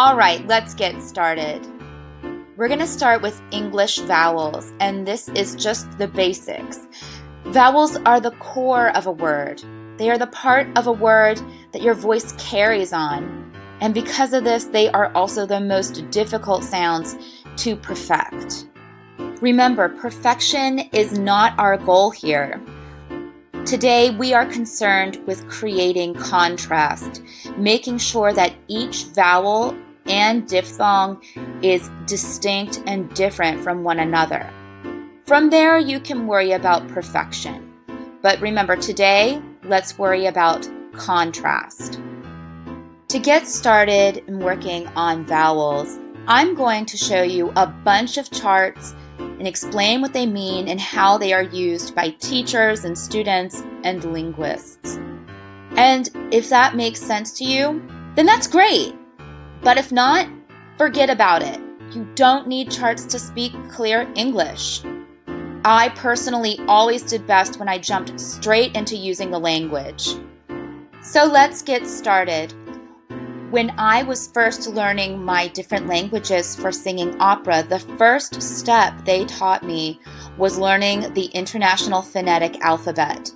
All right, let's get started. We're going to start with English vowels, and this is just the basics. Vowels are the core of a word. They are the part of a word that your voice carries on. And because of this, they are also the most difficult sounds to perfect. Remember, perfection is not our goal here. Today, we are concerned with creating contrast, making sure that each vowel and diphthong is distinct and different from one another. From there, you can worry about perfection. But remember, today, let's worry about contrast. To get started in working on vowels, I'm going to show you a bunch of charts and explain what they mean and how they are used by teachers and students and linguists. And if that makes sense to you, then that's great. But if not, forget about it. You don't need charts to speak clear English. I personally always did best when I jumped straight into using the language. So let's get started. When I was first learning my different languages for singing opera, the first step they taught me was learning the International Phonetic Alphabet.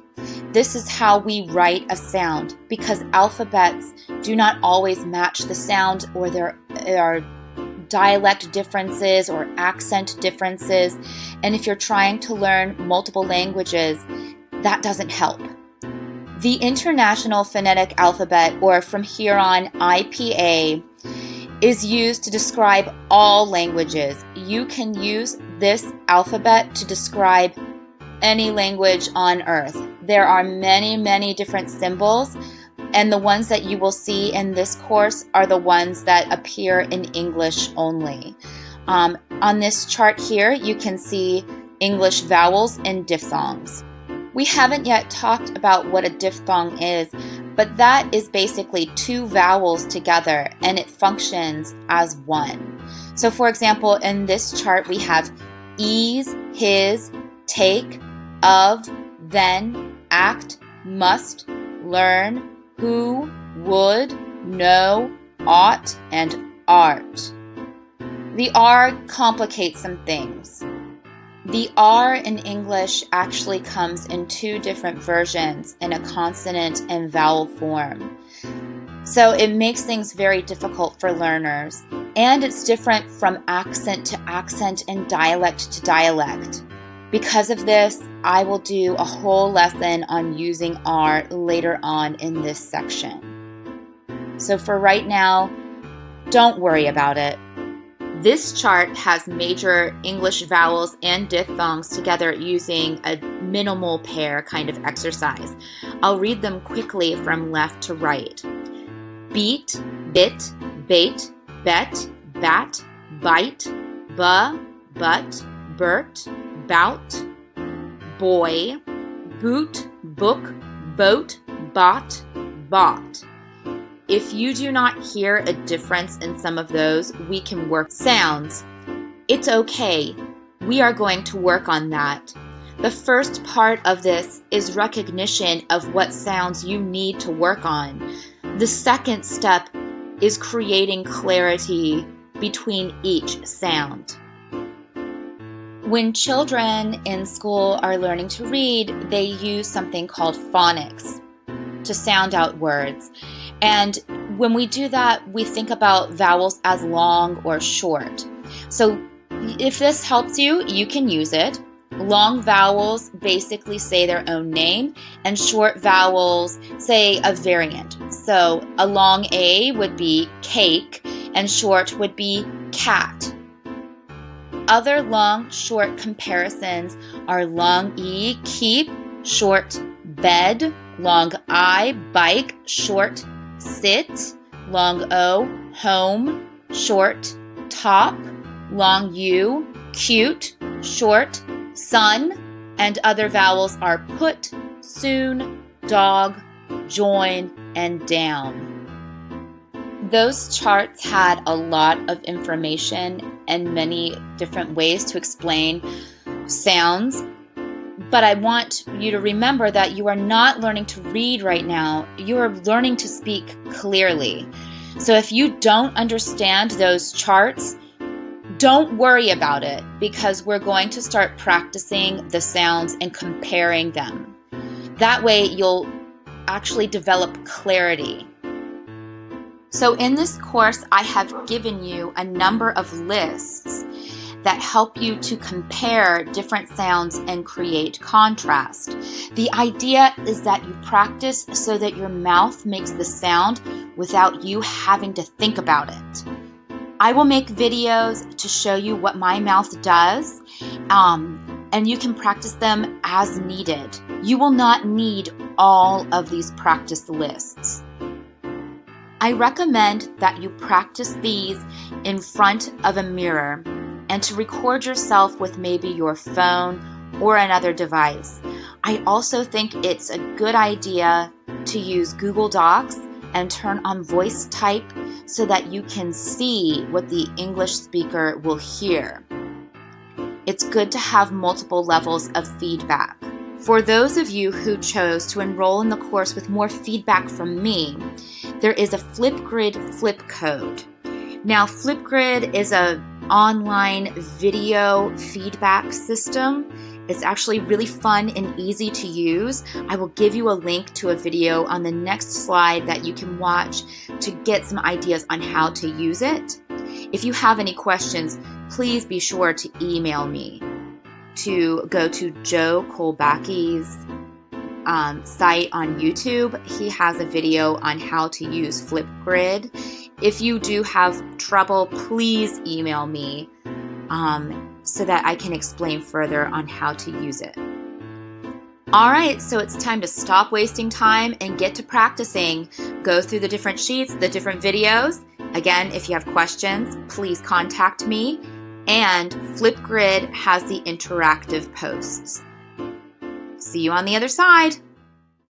This is how we write a sound, because alphabets do not always match the sound, or there are dialect differences or accent differences. And if you're trying to learn multiple languages, that doesn't help. The International Phonetic Alphabet, or from here on IPA, is used to describe all languages. You can use this alphabet to describe any language on earth. There are many, many different symbols, and the ones that you will see in this course are the ones that appear in English only. On this chart here, you can see English vowels and diphthongs. We haven't yet talked about what a diphthong is, but that is basically two vowels together, and it functions as one. So for example, in this chart we have ease, his, take, of, then, act, must, learn, who, would, know, ought, and art. The R complicates some things. The R in English actually comes in two different versions, in a consonant and vowel form. So it makes things very difficult for learners, and it's different from accent to accent and dialect to dialect. Because of this, I will do a whole lesson on using R later on in this section. So for right now, don't worry about it. This chart has major English vowels and diphthongs together using a minimal pair kind of exercise. I'll read them quickly from left to right. Beat, bit, bait, bet, bat, bite, but, burt, bout, boy, boot, book, boat, bot, bought. If you do not hear a difference in some of those, we can work sounds. It's okay. We are going to work on that. The first part of this is recognition of what sounds you need to work on. The second step is creating clarity between each sound. When children in school are learning to read, they use something called phonics to sound out words. And when we do that, we think about vowels as long or short. So if this helps you, you can use it. Long vowels basically say their own name, and short vowels say a variant. So a long A would be cake, and short would be cat. Other long-short comparisons are long E, keep, short bed, long I, bike, short sit, long O, home, short top, long U, cute, short sun, and other vowels are put, soon, dog, join, and down. Those charts had a lot of information and many different ways to explain sounds, but I want you to remember that you are not learning to read right now. You are learning to speak clearly. So if you don't understand those charts, don't worry about it because we're going to start practicing the sounds and comparing them. That way you'll actually develop clarity. So in this course, I have given you a number of lists that help you to compare different sounds and create contrast. The idea is that you practice so that your mouth makes the sound without you having to think about it. I will make videos to show you what my mouth does, and you can practice them as needed. You will not need all of these practice lists. I recommend that you practice these in front of a mirror and to record yourself with maybe your phone or another device. I also think it's a good idea to use Google Docs and turn on voice type so that you can see what the English speaker will hear. It's good to have multiple levels of feedback. For those of you who chose to enroll in the course with more feedback from me, there is a Flipgrid flip code. Now, Flipgrid is an online video feedback system. It's actually really fun and easy to use. I will give you a link to a video on the next slide that you can watch to get some ideas on how to use it. If you have any questions, please be sure to email me. To go to Joe Kolbacki's site on YouTube. He has a video on how to use Flipgrid. If you do have trouble, please email me so that I can explain further on how to use it. All right, so it's time to stop wasting time and get to practicing. Go through the different sheets, the different videos. Again, if you have questions, please contact me. And Flipgrid has the interactive posts. See you on the other side.